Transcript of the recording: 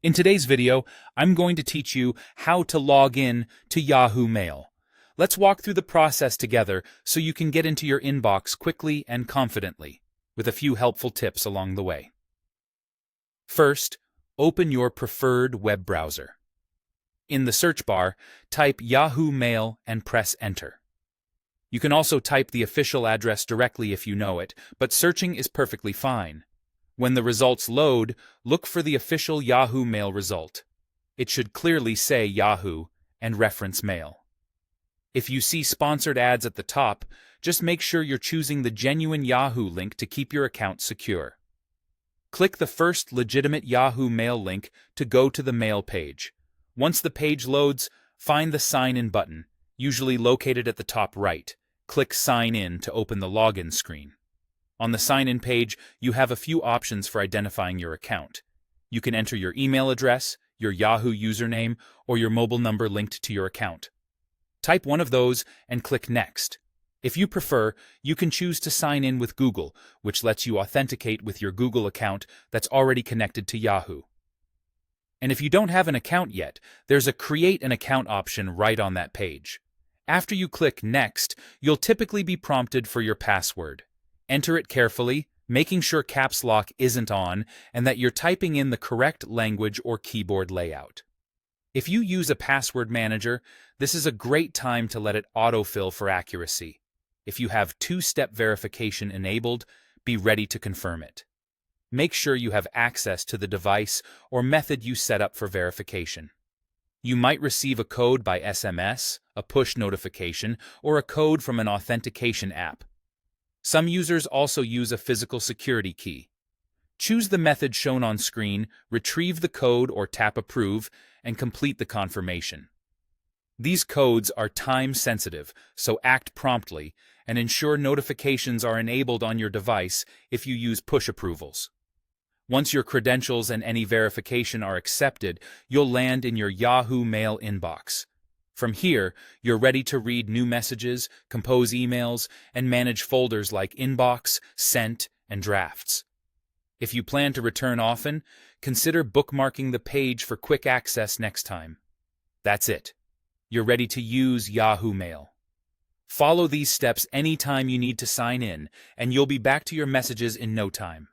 In today's video, I'm going to teach you how to log in to Yahoo Mail. Let's walk through the process together so you can get into your inbox quickly and confidently, with a few helpful tips along the way. First, open your preferred web browser. In the search bar, type Yahoo Mail and press Enter. You can also type the official address directly if you know it, but searching is perfectly fine. When the results load, look for the official Yahoo Mail result. It should clearly say Yahoo and reference Mail. If you see sponsored ads at the top, just make sure you're choosing the genuine Yahoo link to keep your account secure. Click the first legitimate Yahoo Mail link to go to the Mail page. Once the page loads, find the Sign In button, usually located at the top right. Click Sign In to open the login screen. On the sign-in page, you have a few options for identifying your account. You can enter your email address, your Yahoo username, or your mobile number linked to your account. Type one of those and click Next. If you prefer, you can choose to sign in with Google, which lets you authenticate with your Google account that's already connected to Yahoo. And if you don't have an account yet, there's a Create an Account option right on that page. After you click Next, you'll typically be prompted for your password. Enter it carefully, making sure caps lock isn't on and that you're typing in the correct language or keyboard layout. If you use a password manager, this is a great time to let it autofill for accuracy. If you have two-step verification enabled, be ready to confirm it. Make sure you have access to the device or method you set up for verification. You might receive a code by SMS, a push notification, or a code from an authentication app. Some users also use a physical security key. Choose the method shown on screen, retrieve the code or tap Approve, and complete the confirmation. These codes are time-sensitive, so act promptly and ensure notifications are enabled on your device if you use push approvals. Once your credentials and any verification are accepted, you'll land in your Yahoo Mail inbox. From here, you're ready to read new messages, compose emails, and manage folders like Inbox, Sent, and Drafts. If you plan to return often, consider bookmarking the page for quick access next time. That's it. You're ready to use Yahoo Mail. Follow these steps anytime you need to sign in, and you'll be back to your messages in no time.